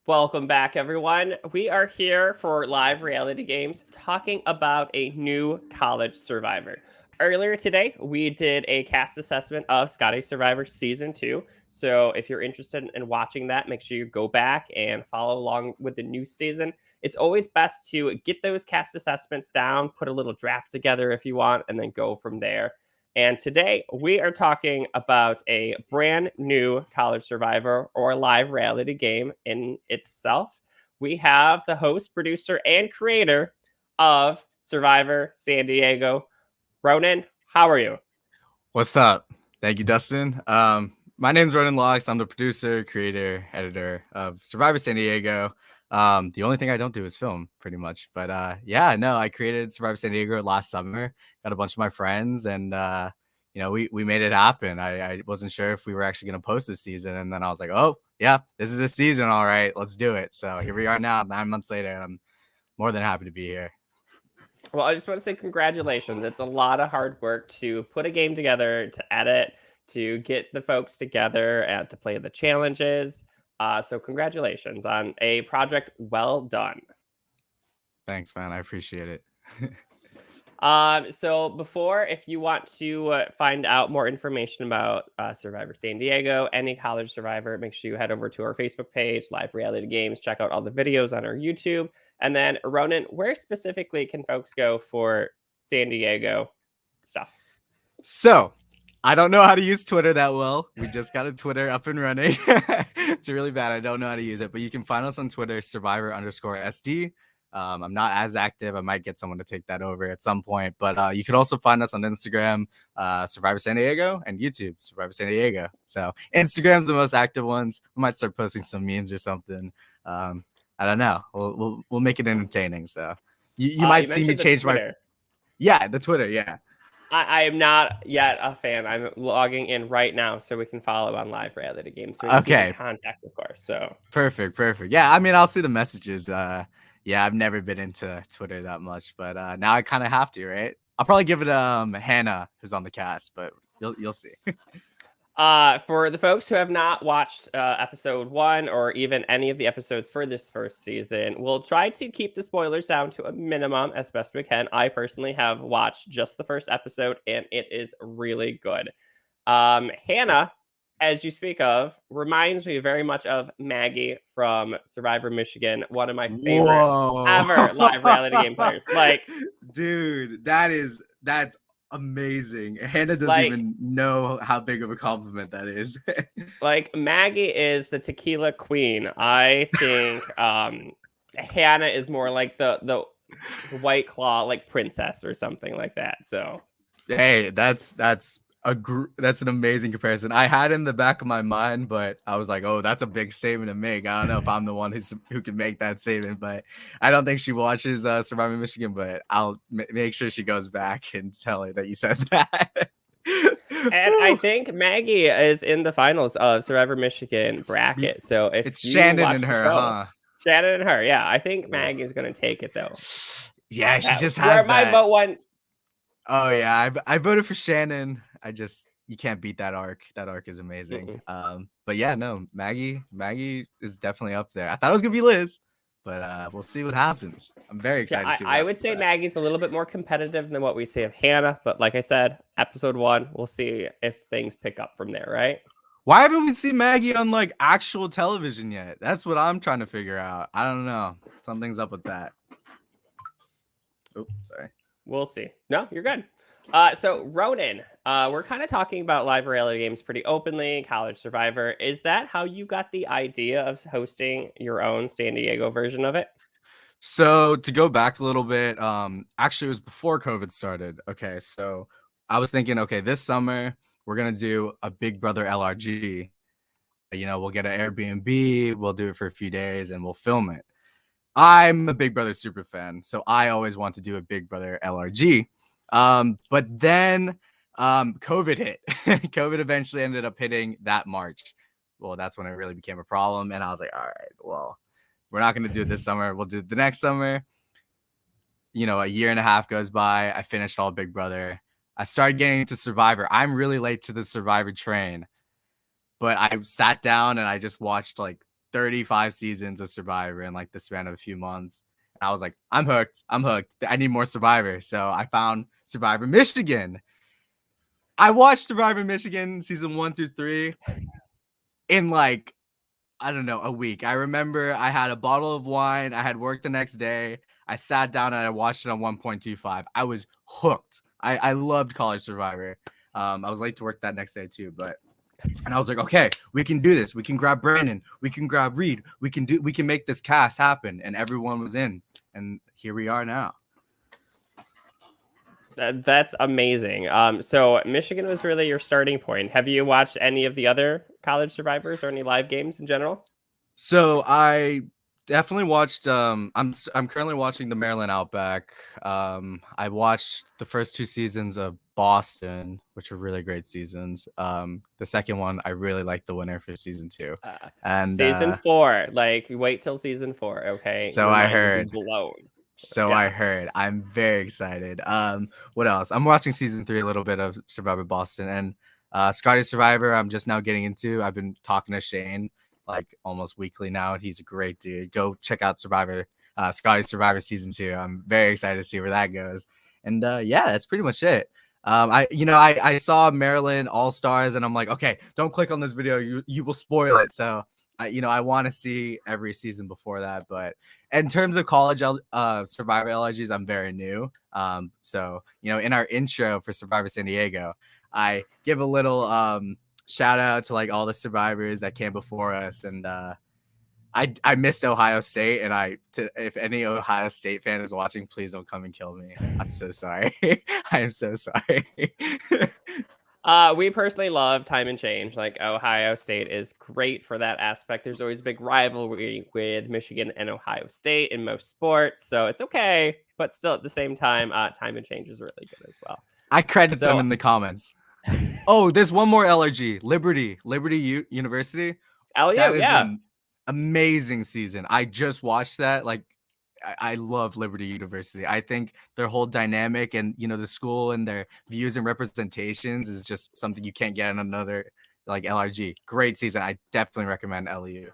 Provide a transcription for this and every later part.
Welcome back, everyone. We are here for live reality games talking about a new college survivor. Earlier today, we did a cast assessment of Scotty Survivor Season 2. So if you're interested in watching that, make sure you go back and follow along with the new season. It's always best to get those cast assessments down, put a little draft together if you want, and then go from there. And today we are talking about a brand new college survivor or live reality game in itself. We have the host, producer, and creator of Survivor San Diego, Ronan. How are you? What's up? Thank you, Dustin. My name's Ronan Locks. I'm the producer, creator, editor of Survivor San Diego. The only thing I don't do is film, pretty much. But yeah, no, I created Survivor San Diego last summer. Got a bunch of my friends, and we made it happen. I wasn't sure if we were actually going to post this season, and then I was like, oh yeah, this is a season, all right, let's do it. So here we are now, 9 months later, and I'm more than happy to be here. Well, I just want to say congratulations. It's a lot of hard work to put a game together, to edit, to get the folks together, and to play the challenges. So congratulations on a project well done. Thanks, man. I appreciate it. So before, if you want to find out more information about Survivor San Diego, any college survivor, make sure you head over to our Facebook page, Live Reality Games. Check out all the videos on our YouTube. And then, Ronan, where specifically can folks go for San Diego stuff? So, I don't know how to use Twitter that well. We just got a Twitter up and running. It's really bad. I don't know how to use it, but you can find us on Twitter, Survivor_SD. I'm not as active. I might get someone to take that over at some point, but you can also find us on Instagram, Survivor San Diego, and YouTube, Survivor San Diego. So Instagram's the most active ones. We might start posting some memes or something. I don't know. We'll make it entertaining. So you might You see me mentioned the change Twitter. the Twitter. Yeah. I am not yet a fan. I'm logging in right now so we can follow on Live Reality Games. So we can keep in Okay. contact, of course. So Perfect. Yeah, I mean, I'll see the messages. Yeah, I've never been into Twitter that much, but now I kind of have to, right? I'll probably give it Hannah, who's on the cast, but you'll see. For the folks who have not watched episode 1 or even any of the episodes for this first season, we'll try to keep the spoilers down to a minimum as best we can. I personally have watched just the first episode, and it is really good. Hannah, as you speak of, reminds me very much of Maggie from Survivor Michigan, one of my favorite Whoa. ever live reality game players. Dude, that's amazing. Hannah doesn't Like, even know how big of a compliment that is. like Maggie is the tequila queen. I think Hannah is more like the White Claw, like princess or something like that. So Hey, that's an amazing comparison. I had in the back of my mind, but I was like, oh, that's a big statement to make. I don't know if I'm the one who can make that statement, but I don't think she watches Survivor Michigan. But I'll make sure she goes back and tell her that you said that. and I think Maggie is in the finals of Survivor Michigan bracket. So if It's you Shannon watch and the her, show, huh? Shannon and her, yeah, I think Maggie is going to take it though. Yeah, she That's just where has my that. vote went. Oh yeah, I voted for Shannon. You can't beat that arc. That arc is amazing. Mm-mm. But yeah, no, Maggie is definitely up there. I thought it was gonna be Liz, but we'll see what happens. I'm very Yeah, excited to see what I would happens say to that. Maggie's a little bit more competitive than what we see of Hannah, but like I said, episode 1, we'll see if things pick up from there, right? Why haven't we seen Maggie on like actual television yet? That's what I'm trying to figure out. I don't know. Something's up with that. Oh, sorry. We'll see. No, you're good. So Ronan, we're kind of talking about live reality games pretty openly. College Survivor, is that how you got the idea of hosting your own San Diego version of it? So to go back a little bit, actually it was before COVID started. Okay, so I was thinking, okay, this summer we're gonna do a Big Brother LRG. We'll get an Airbnb, we'll do it for a few days, and we'll film it. I'm a Big Brother super fan, so I always want to do a Big Brother LRG. But then COVID hit. COVID eventually ended up hitting that March. Well, that's when it really became a problem, and I was like, all right, well, we're not going to do it this summer. We'll do it the next summer. A year and a half goes by. I finished all Big Brother. I started getting into Survivor. I'm really late to the Survivor train, but I sat down and I just watched like 35 seasons of Survivor in like the span of a few months. And I was like, I'm hooked. I'm hooked. I need more Survivor. So I found Survivor Michigan. I watched Survivor Michigan season 1 through 3 in like, I don't know, a week. I remember I had a bottle of wine. I had work the next day. I sat down and I watched it on 1.25. I was hooked. I loved College Survivor. I was late to work that next day too, and I was like, okay, we can do this. We can grab Brandon. We can grab Reed. We can make this cast happen. And everyone was in. And here we are now. That's amazing. So Michigan was really your starting point. Have you watched any of the other college survivors or any live games in general? So I definitely watched. I'm currently watching the Maryland Outback. I watched the first 2 seasons of Boston, which were really great seasons. The second one, I really liked the winner for season 2. And season 4, like wait till season 4, okay? So your I mind will heard. be blown. So Yeah. I heard. I'm very excited. What else? I'm watching season 3 a little bit of Survivor Boston, and Scotty Survivor. I'm just now getting into. I've been talking to Shane like almost weekly now, and he's a great dude. Go check out Survivor, Scotty Survivor season 2. I'm very excited to see where that goes. And yeah, that's pretty much it. I saw Maryland All Stars, and I'm like, okay, don't click on this video. You will spoil it. So I want to see every season before that, but in terms of college Survivor LRGs, I'm very new. So in our intro for Survivor San Diego, I give a little shout out to like all the survivors that came before us, and I missed Ohio State, and if any Ohio State fan is watching, please don't come and kill me. I'm so sorry. I am so sorry. We personally love Time and Change. Like Ohio State is great for that aspect. There's always a big rivalry with Michigan and Ohio State in most sports, so it's okay. But still, at the same time, Time and Change is really good as well. I credit them in the comments. Oh, there's one more LRG, Liberty University. LU, that is yeah. an amazing season. I just watched that. Like, I love Liberty University. I think their whole dynamic and the school and their views and representations is just something you can't get in another like LRG. Great season. I definitely recommend LU.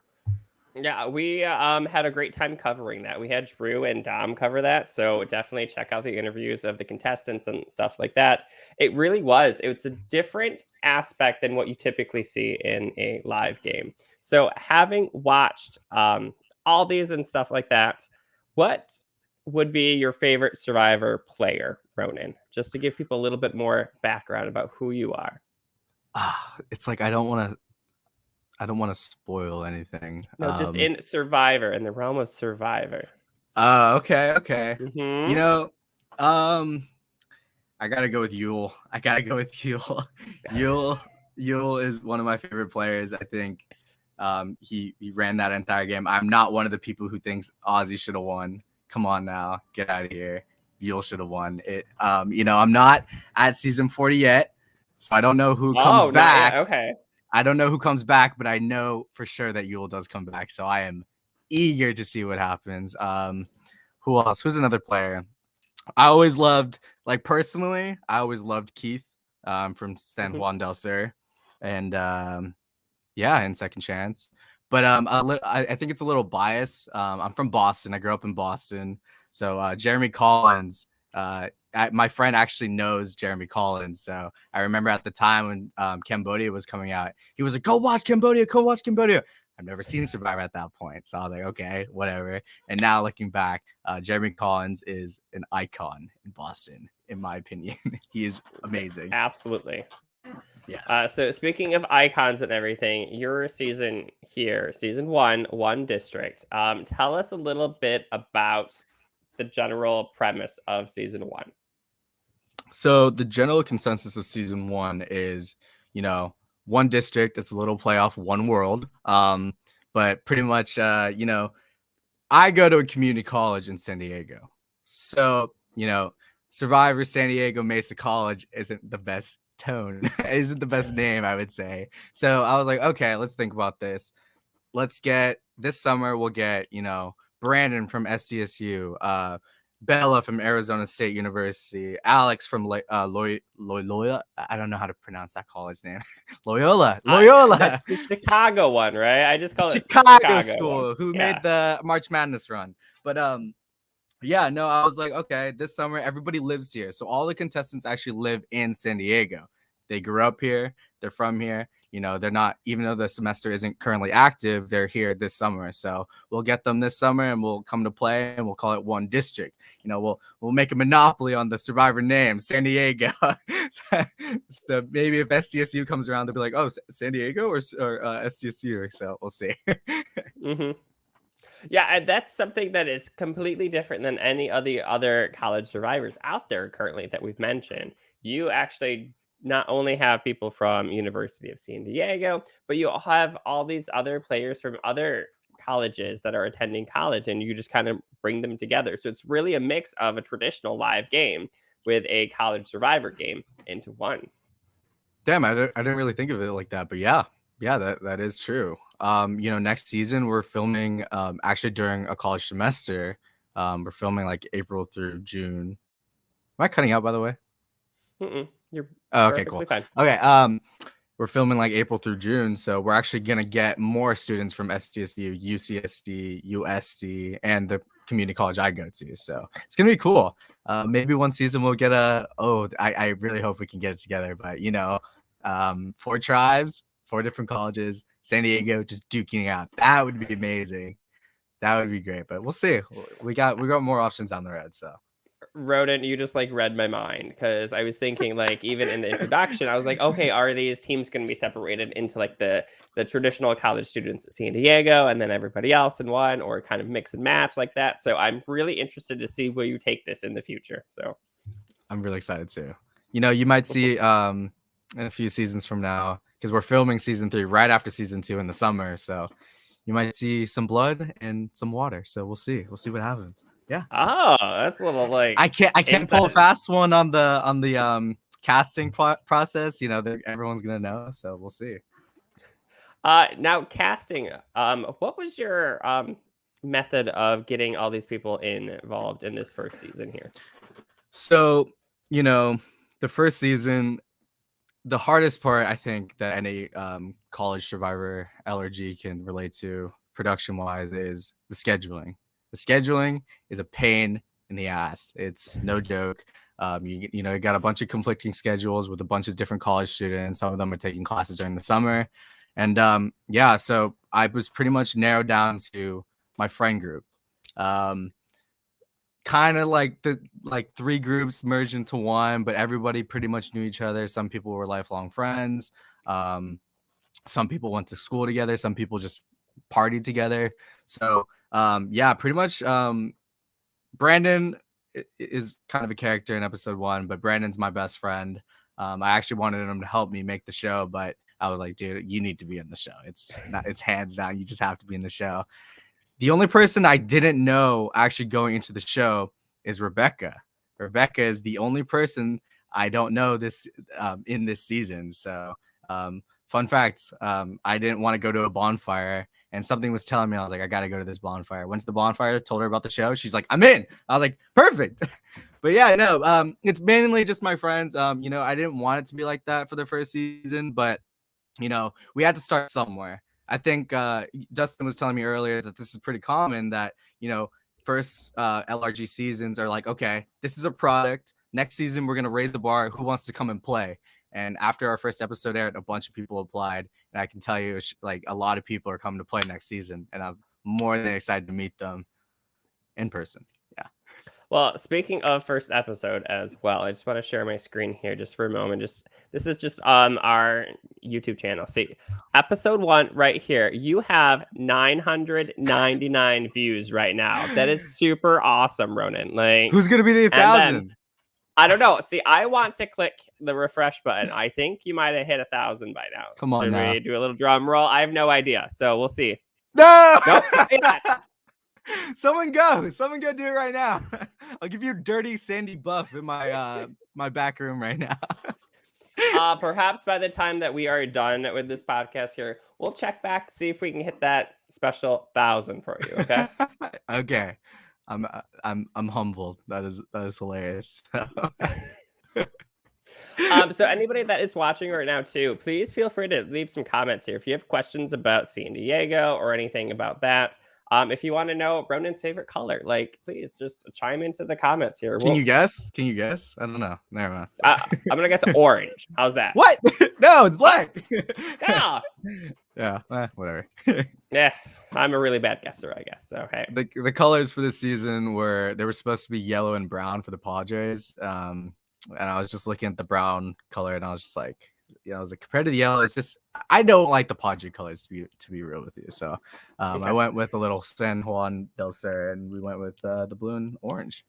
Yeah, we had a great time covering that. We had Drew and Dom cover that, so definitely check out the interviews of the contestants and stuff like that. It really was. It's a different aspect than what you typically see in a live game. So having watched all these and stuff like that, what would be your favorite Survivor player, Ronan? Just to give people a little bit more background about who you are. It's like I don't want to spoil anything. No, just in Survivor, in the realm of Survivor. Okay. Mm-hmm. I gotta go with Yule. Yule is one of my favorite players. I think he ran that entire game. I'm not one of the people who thinks Ozzy should have won. Come on now, get out of here. Yule should have won it. I'm not at season 40 yet, so I don't know who comes back. Okay. I don't know who comes back, but I know for sure that Yule does come back. So I am eager to see what happens. Who else? Who's another player? I always loved, like personally, I always loved Keith from San Juan del Sur, and in Second Chance. But I think it's a little biased. I'm from Boston. I grew up in Boston, so Jeremy Collins. My friend actually knows Jeremy Collins, so I remember at the time when Cambodia was coming out, he was like, "Go watch Cambodia, go watch Cambodia." I've never seen Survivor at that point, so I was like, "Okay, whatever." And now looking back, Jeremy Collins is an icon in Boston, in my opinion. He is amazing. Absolutely. Yes. So speaking of icons and everything, your season here, season one district. Tell us a little bit about the general premise of season 1. So the general consensus of season 1 is, one district, it's a little playoff, one world. But pretty much, I go to a community college in San Diego. So, Survivor San Diego Mesa College isn't the best isn't the best name, I would say. So I was like, okay, let's think about this. Let's get this summer, we'll get, Brandon from SDSU, Bella from Arizona State University, Alex from Loyola. I don't know how to pronounce that college name. Loyola. That's the Chicago one, right? I just call it Chicago Chicago one. school, who Yeah. made the March Madness run. But yeah, no, I was like, okay, this summer everybody lives here. So all the contestants actually live in San Diego. They grew up here, they're from here. You know, they're not, even though the semester isn't currently active, they're here this summer. So we'll get them this summer and we'll come to play and we'll call it one district. You know, we'll make a monopoly on the survivor name, San Diego. So maybe if SDSU comes around, they'll be like, oh, San Diego or SDSU. So we'll see. Mm-hmm. Yeah, and that's something that is completely different than any of the other college survivors out there currently that we've mentioned. You actually not only have people from University of San Diego, but you have all these other players from other colleges that are attending college, and you just kind of bring them together. So it's really a mix of a traditional live game with a college survivor game into one. Damn, I didn't really think of it like that, but yeah, that is true. You know, next season we're filming actually during a college semester. We're filming like April through June. Am I cutting out, by the way? You're Oh, okay, perfectly cool. fine. Okay, we're filming like April through June, so we're actually gonna get more students from SDSU, UCSD, USD, and the community college I go to. So it's gonna be cool. Maybe one season we'll get I really hope we can get it together, but you know, 4 tribes, 4 different colleges, San Diego just duking out. That would be amazing. That would be great, but we'll see. We got more options down the road. So Rodent, you just like read my mind because I was thinking like even in the introduction, I was like, okay, are these teams going to be separated into like the traditional college students at San Diego and then everybody else in one, or kind of mix and match like that? So I'm really interested to see where you take this in the future. So I'm really excited too. You know, you might see in a few seasons from now, because we're filming season 3 right after season 2 in the summer. So you might see some blood and some water. So we'll see. We'll see what happens. Yeah. Oh, that's a little like I can't pull a fast one on the casting process. You know, everyone's gonna know. So we'll see. Now casting. What was your method of getting all these people involved in this first season here? So, you know, the first season, the hardest part, I think, that any college survivor LRG can relate to production wise is the scheduling. The scheduling is a pain in the ass. It's no joke. You know, you got a bunch of conflicting schedules with a bunch of different college students. Some of them are taking classes during the summer. And yeah, so I was pretty much narrowed down to my friend group. Kind of like 3 groups merged into one, but everybody pretty much knew each other. Some people were lifelong friends. Some people went to school together. Some people just partied together. So yeah, pretty much Brandon is kind of a character in episode 1, but Brandon's my best friend. I actually wanted him to help me make the show, but I was like, dude, you need to be in the show. It's hands down. You just have to be in the show. The only person I didn't know actually going into the show is Rebecca. Rebecca is the only person I don't know this in this season. So fun fact, I didn't want to go to a bonfire, and something was telling me, I was like, I got to go to this bonfire. Went to the bonfire, told her about the show. She's like, I'm in. I was like, perfect. But yeah, no, it's mainly just my friends. You know, I didn't want it to be like that for the first season, but you know, we had to start somewhere. I think Justin was telling me earlier that this is pretty common, that, you know, first LRG seasons are like, okay, this is a product. Next season, we're going to raise the bar. Who wants to come and play? And after our first episode aired, a bunch of people applied. And I can tell you, like, a lot of people are coming to play next season. And I'm more than excited to meet them in person. Yeah. Well, speaking of first episode as well, I just want to share my screen here just for a moment. This is just on our YouTube channel. See, episode 1 right here. You have 999 views right now. That is super awesome, Ronan. Like, who's gonna be the 1,000? I don't know. See, I want to click the refresh button. I think you might have hit 1,000 by now. Come on, should now. we do a little drum roll? I have no idea, so we'll see. No. Nope. Someone go do it right now. I'll give you a dirty sandy buff in my my back room right now. Perhaps by the time that we are done with this podcast here, we'll check back, see if we can hit that special 1,000 for you. Okay. Okay. I'm humbled. That is hilarious. So anybody that is watching right now too, please feel free to leave some comments here if you have questions about San Diego or anything about that. If you want to know Ronan's favorite color, like please just chime into the comments here. Can you guess? Can you guess? I don't know. Never mind. I'm gonna guess orange. How's that? What? No, it's black. Yeah. Yeah, whatever. Yeah, I'm a really bad guesser, I guess. So hey. The colors for this season were supposed to be yellow and brown for the Padres. And I was just looking at the brown color, and I was just like, I was like, compared to the yellow, it's just I don't like the Padre colors to be real with you. So Okay. I went with a little San Juan del Sur, and we went with the blue and orange.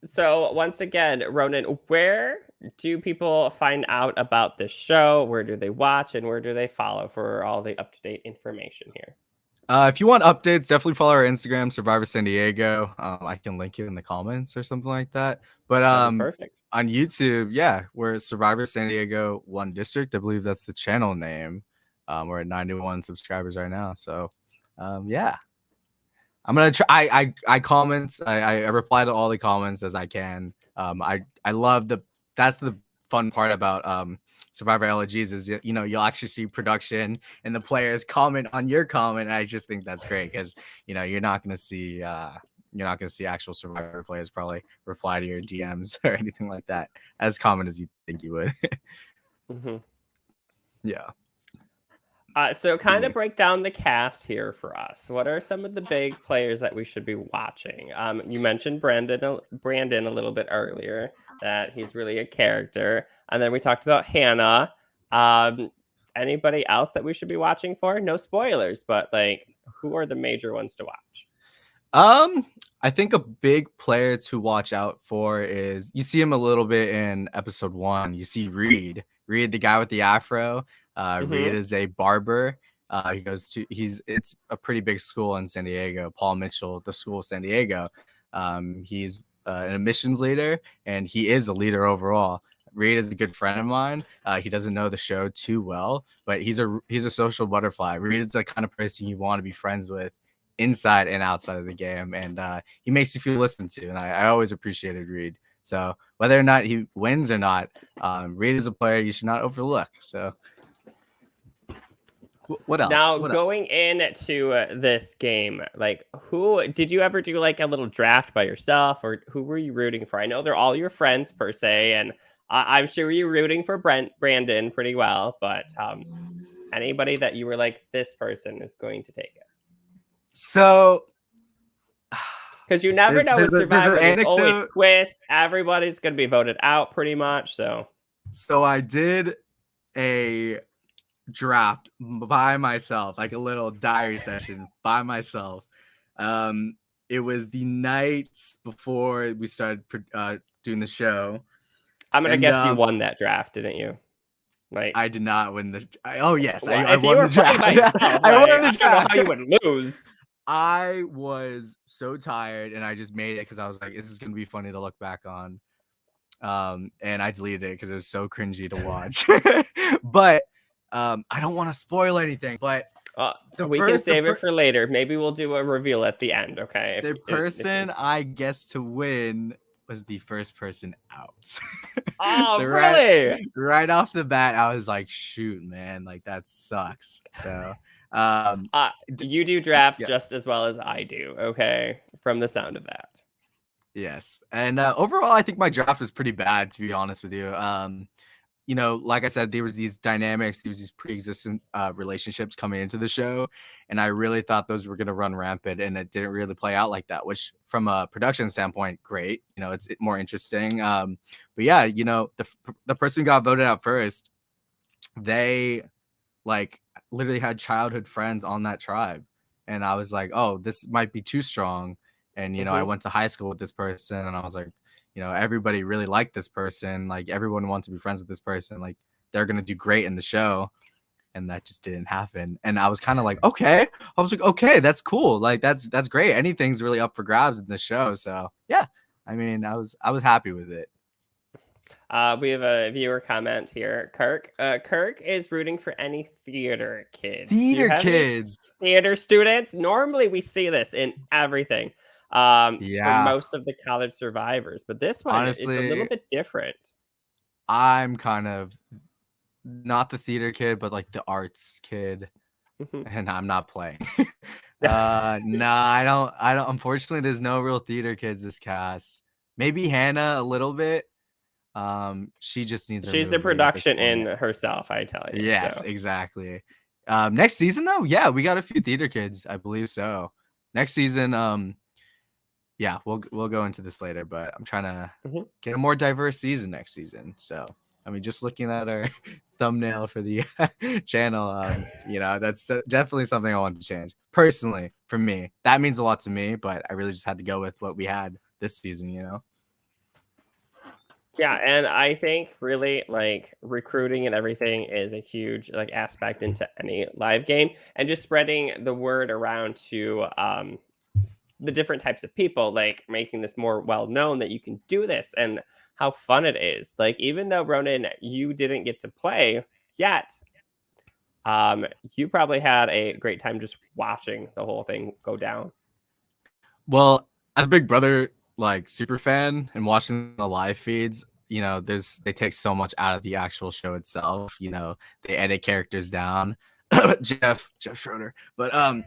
So once again, Ronan, where do people find out about this show? Where do they watch, and where do they follow for all the up-to-date information here? If you want updates, definitely follow our Instagram, Survivor San Diego. I can link it in the comments or something like that. But Perfect. On YouTube, yeah, we're Survivor San Diego 1 District. I believe that's the channel name. We're at 91 subscribers right now. So yeah. I'm gonna try. I comment. I reply to all the comments as I can. I love that's the fun part about Survivor LGs is you'll actually see production and the players comment on your comment. And I just think that's great because you're not gonna see actual Survivor players probably reply to your DMs or anything like that as common as you think you would. Mm-hmm. Yeah. So kind of break down the cast here for us. What are some of the big players that we should be watching? You mentioned Brandon a little bit earlier, that he's really a character. And then we talked about Hannah. Anybody else that we should be watching for? No spoilers, but like, who are the major ones to watch? I think a big player to watch out for is you see him a little bit in episode 1. You see Reed, the guy with the afro. Reed is a barber. It's a pretty big school in San Diego. Paul Mitchell, the school of San Diego. He's an admissions leader, and he is a leader overall. Reed is a good friend of mine. He doesn't know the show too well, but he's a social butterfly. Reed is the kind of person you want to be friends with inside and outside of the game, and he makes you feel listened to, and I always appreciated Reed. So whether or not he wins or not, Reed is a player you should not overlook. So what else? Now, going into this game, like, who did you ever do like a little draft by yourself, or who were you rooting for? I know they're all your friends per se, and I'm sure you're rooting for Brandon pretty well, but anybody that you were like, this person is going to take it? So, because you never know with Survivor, there's always twists. Everybody's going to be voted out pretty much. So I did a draft by myself, like a little diary session by myself. It was the nights before we started doing the show. I'm gonna guess you won that draft, didn't you? Like, I did not win the. Yes, well, I won the draft. I won the draft. I don't know how you would lose. I was so tired, and I just made it because I was like, "This is gonna be funny to look back on." And I deleted it because it was so cringy to watch. But I don't want to spoil anything. But we can save it for later. Maybe we'll do a reveal at the end. Okay. The person I guessed to win was the first person out. Oh, so really? Right off the bat, I was like, "Shoot, man! Like that sucks." So. You do drafts just as well as I do, okay, from the sound of that. Yes, and overall I think my draft was pretty bad, to be honest with you. Like I said, there was these dynamics, there was these pre-existing relationships coming into the show, and I really thought those were going to run rampant, and it didn't really play out like that, which from a production standpoint, great. It's more interesting. But yeah, the person who got voted out first, they literally had childhood friends on that tribe, and I was like, oh, this might be too strong. And I went to high school with this person, and I was like, everybody really liked this person, like everyone wants to be friends with this person, like they're gonna do great in the show. And that just didn't happen. And I was kind of like, okay, that's cool, like that's great, anything's really up for grabs in the show. So yeah, I mean, I was happy with it. We have a viewer comment here. Kirk is rooting for any theater kids. Do you Theater have any kids. theater students? Normally, we see this in everything for Yeah. most of the college survivors, but this one, it's a little Honestly, bit different. I'm kind of not the theater kid, but like the arts kid, Mhm. and I'm not playing. Nah, I don't. Unfortunately, there's no real theater kids this cast. Maybe Hannah a little bit. She just needs her She's the movie at this production in point. herself, I tell you. Yes, So, exactly. Next season though, yeah, we got a few theater kids, I believe so. Next season, yeah, we'll go into this later, but I'm trying to mhm. get a more diverse season next season. So, I mean, just looking at our thumbnail for the channel, that's definitely something I want to change. Personally, for me, that means a lot to me, but I really just had to go with what we had this season. Yeah, and I think really like recruiting and everything is a huge like aspect into any live game, and just spreading the word around to the different types of people, like making this more well known that you can do this and how fun it is. Like even though Ronan, you didn't get to play yet, you probably had a great time just watching the whole thing go down. Well, as a Big Brother like super fan and watching the live feeds, they take so much out of the actual show itself. They edit characters down. Jeff Schroeder. But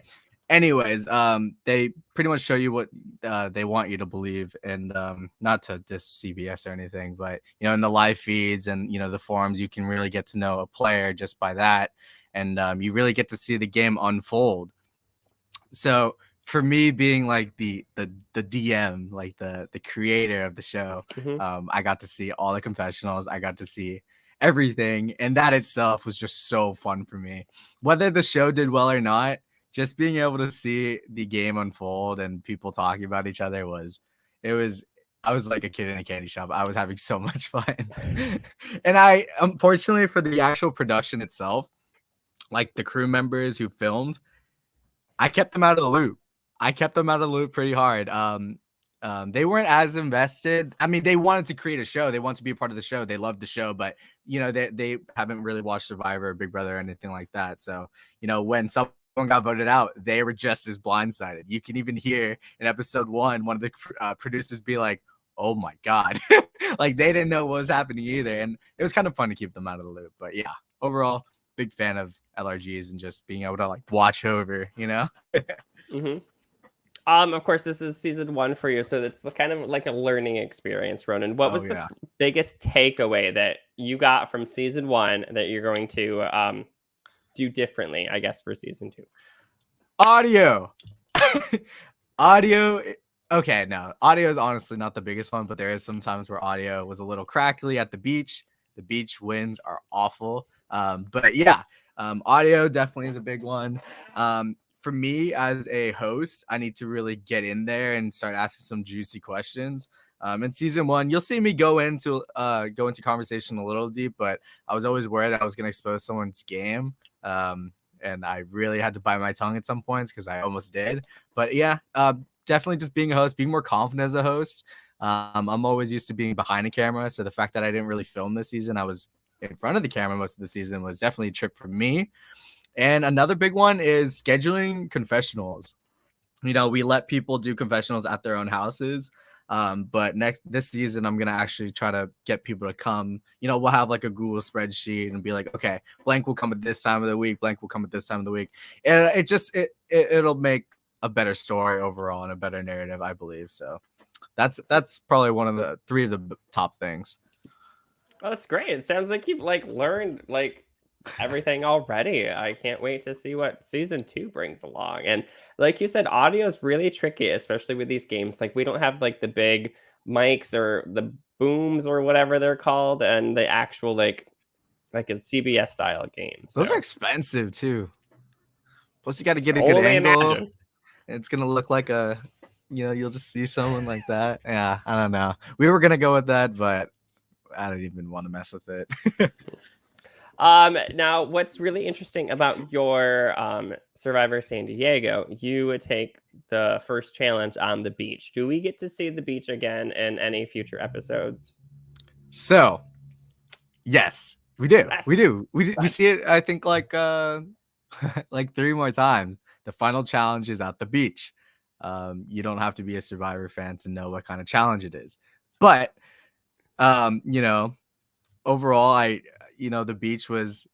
anyways, they pretty much show you what they want you to believe, and not to diss CBS or anything, but in the live feeds and the forums, you can really get to know a player just by that, and you really get to see the game unfold. So for me, being like the DM, like the creator of the show, Hmm. I got to see all the confessionals. I got to see everything, and that itself was just so fun for me. Whether the show did well or not, just being able to see the game unfold and people talking about each other it was. I was like a kid in a candy shop. I was having so much fun. And I, unfortunately, for the actual production itself, like the crew members who filmed, I kept them out of the loop. I kept them out of the loop pretty hard. They weren't as invested. I mean, they wanted to create a show. They wanted to be a part of the show. They loved the show, but they haven't really watched Survivor or Big Brother or anything like that. So, when someone got voted out, they were just as blindsided. You can even hear in episode one of the producers be like, "Oh my god," like they didn't know what was happening either, and it was kind of fun to keep them out of the loop. But yeah, overall, big fan of LRGs and just being able to like watch over. Hmm. Of course, this is season one for you, so it's kind of like a learning experience, Ronan. What Oh was the yeah. biggest takeaway that you got from season one that you're going to do differently, I guess, for season two? Audio. Audio. Okay, no. Audio is honestly not the biggest one, but there is some times where audio was a little crackly at the beach. The beach winds are awful. But yeah, audio definitely is a big one. For me as a host, I need to really get in there and start asking some juicy questions. In season one, you'll see me go into conversation a little deep, but I was always worried I was going to expose someone's game. And I really had to bite my tongue at some points because I almost did. But yeah, definitely just being a host, being more confident as a host. I'm always used to being behind a camera, so the fact that I didn't really film this season, I was in front of the camera most of the season, was definitely a trip for me. And another big one is scheduling confessionals. We let people do confessionals at their own houses. But this season, I'm gonna actually try to get people to come. We'll have like a Google spreadsheet and be like, okay, blank will come at this time of the week, blank will come at this time of the week, and it'll make a better story overall and a better narrative, I believe. So that's probably one of the three of the top things. Oh, that's great. It sounds like you've like learned like everything already. I can't wait to see what season two brings along. And like you said, audio is really tricky, especially with these games. Like we don't have like the big mics or the booms or whatever they're called, and the actual like a CBS style game. Those are So expensive too. Plus, you got to get a good only angle. imagine. It's gonna look like you'll just see someone like that. Yeah, I don't know. We were gonna go with that, but I don't even want to mess with it. Now what's really interesting about your Survivor San Diego, you would take the first challenge on the beach. Do we get to see the beach again in any future episodes? So Yes, we do. Yes. We see it. I think like like 3 more times. The final challenge is at the beach. You don't have to be a Survivor fan to know what kind of challenge it is, but you know, overall, the beach was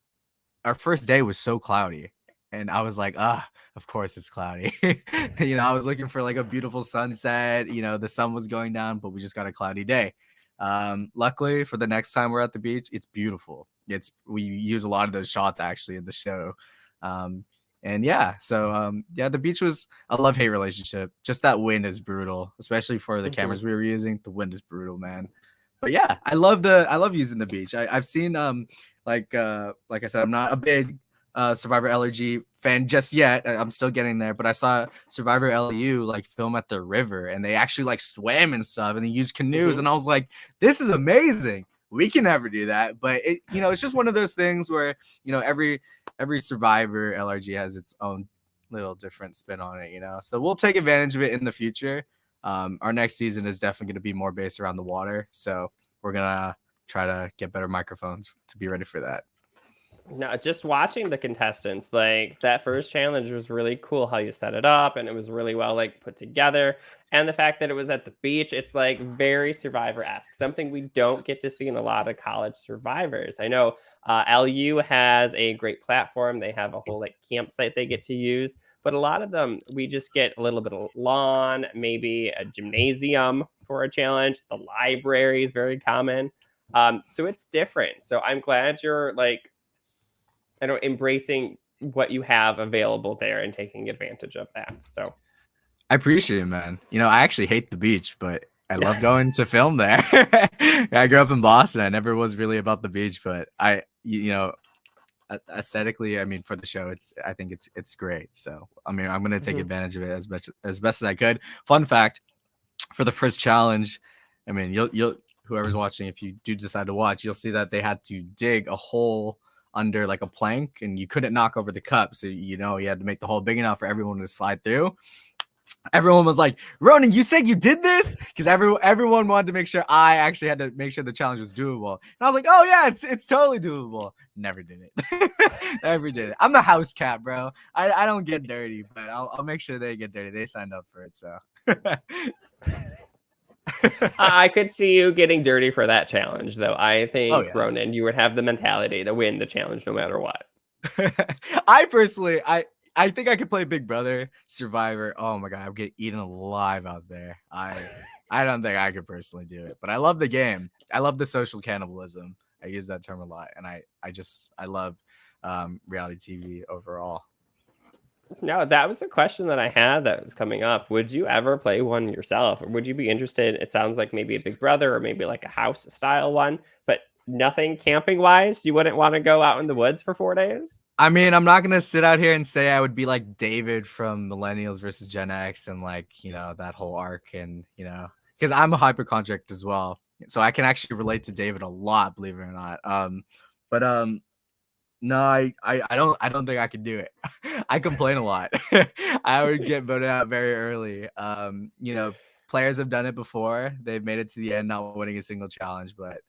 our first day was so cloudy, and I was like, of course it's cloudy. I was looking for like a beautiful sunset. The sun was going down, but we just got a cloudy day. Luckily for the next time we're at the beach, it's beautiful. We use a lot of those shots actually in the show. And yeah, so yeah, the beach was a love-hate relationship. Just that wind is brutal, especially for the cameras we were using. The wind is brutal, man. But yeah, I love using the beach. I've seen like I said, I'm not a big Survivor LRG fan just yet. I'm still getting there, but I saw Survivor LU like film at the river, and they actually like swam and stuff, and they used canoes, and I was like, this is amazing. We can never do that, but it's just one of those things where every Survivor LRG has its own little different spin on it, So we'll take advantage of it in the future. Our next season is definitely going to be more based around the water, so we're gonna try to get better microphones to be ready for that. No, just watching the contestants, like that first challenge was really cool how you set it up, and it was really well like put together. And the fact that it was at the beach, it's like very Survivor-esque, something we don't get to see in a lot of college Survivors. I know LU has a great platform; they have a whole like campsite they get to use, but a lot of them we just get a little bit of lawn, maybe a gymnasium for a challenge. The library is very common, so it's different. So I'm glad you're like embracing what you have available there and taking advantage of that. So I appreciate it, man. I actually hate the beach, but I love going to film there. I grew up in Boston. I never was really about the beach, but aesthetically, I mean, for the show, I think it's great. So I mean, I'm gonna take advantage of it as best as I could. Fun fact, for the first challenge, I mean, you'll whoever's watching, if you do decide to watch, you'll see that they had to dig a hole under like a plank, and you couldn't knock over the cup, so you had to make the hole big enough for everyone to slide through. Everyone was like, Ronan, you said you did this? Because everyone wanted to make sure I actually had to make sure the challenge was doable. And I was like, oh yeah, it's totally doable. Never did it. Never did it. I'm the house cat, bro. I don't get dirty, but I'll make sure they get dirty. They signed up for it, so. I could see you getting dirty for that challenge, though. I think, yeah. Ronan, you would have the mentality to win the challenge no matter what. I personally, I think I could play Big Brother, Survivor. Oh my god, I would get eaten alive out there. I don't think I could personally do it, but I love the game. I love the social cannibalism. I use that term a lot, and I love reality TV overall. No, that was the question that I had that was coming up. Would you ever play one yourself? Or would you be interested? It sounds like maybe a Big Brother or maybe like a house style one, but nothing camping wise. You wouldn't want to go out in the woods for 4 days? I mean, I'm not gonna sit out here and say I would be like David from Millennials versus Gen X and like that whole arc, and because I'm a hypochondriac as well, so I can actually relate to David a lot, believe it or not. But no, I don't think I could do it. I complain a lot. I would get voted out very early. Players have done it before. They've made it to the end, not winning a single challenge, but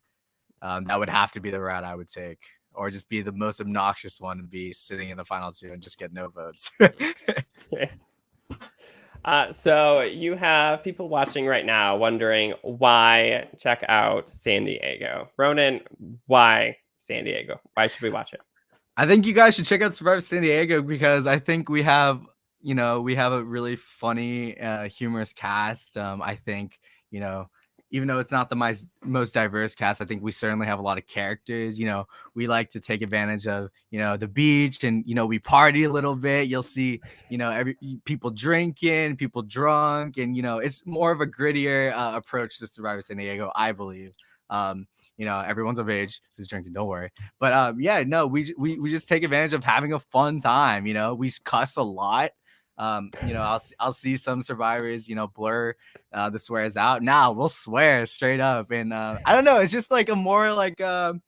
that would have to be the route I would take, or just be the most obnoxious one and be sitting in the final two and just get no votes. So you have people watching right now wondering why check out San Diego. Ronan, why San Diego? Why should we watch it? I think you guys should check out Survivor San Diego because I think we have a really funny, humorous cast. I think, even though it's not the most diverse cast, I think we certainly have a lot of characters. We like to take advantage of, the beach, and, we party a little bit. You'll see, people drinking, people drunk, and, it's more of a grittier approach to Survivor San Diego, I believe. Everyone's of age who's drinking, don't worry. But we just take advantage of having a fun time. We cuss a lot. I'll see some survivors, blur the swears out. Now we'll swear straight up, and I don't know. It's just like it's more like a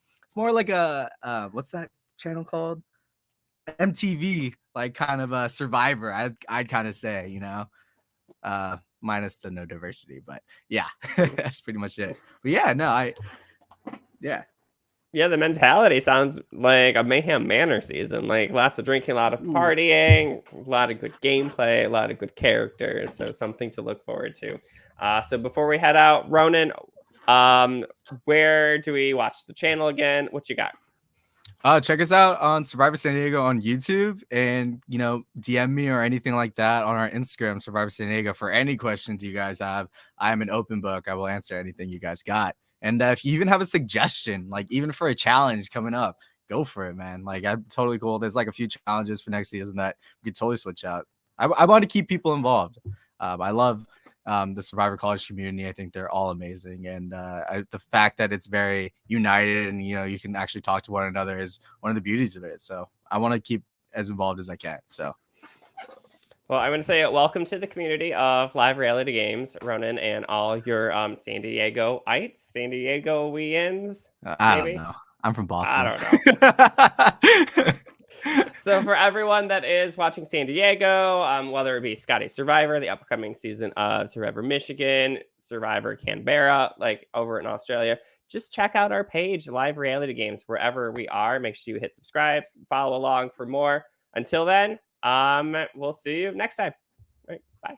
what's that channel called? MTV, like kind of a Survivor. I'd kind of say, minus the no diversity, but yeah, that's pretty much it. But yeah, no, yeah. Yeah, the mentality sounds like a Mayhem Manor season. Like lots of drinking, a lot of Ooh. partying, a lot of good gameplay, a lot of good characters. So something to look forward to. So before we head out, Ronan, where do we watch the channel again? What you got? Check us out on Survivor San Diego on YouTube, and DM me or anything like that on our Instagram, Survivor San Diego, for any questions you guys have. I am an open book. I will answer anything you guys got. And if you even have a suggestion, like even for a challenge coming up, go for it, man. Like, I'm totally cool. There's like a few challenges for next season that we could totally switch out. I want to keep people involved. I love the Survivor College community. I think they're all amazing, and the fact that it's very united and you can actually talk to one another is one of the beauties of it. So I want to keep as involved as I can. So, well, I want to say welcome to the community of live reality games, Ronan, and all your San Diegoites, San Diegoians. I don't know. I'm from Boston. I don't know. So for everyone that is watching San Diego, whether it be Scotty Survivor, the upcoming season of Survivor Michigan, Survivor Canberra, like over in Australia, just check out our page, Live Reality Games, wherever we are. Make sure you hit subscribe, follow along for more. Until then, we'll see you next time. All right, bye.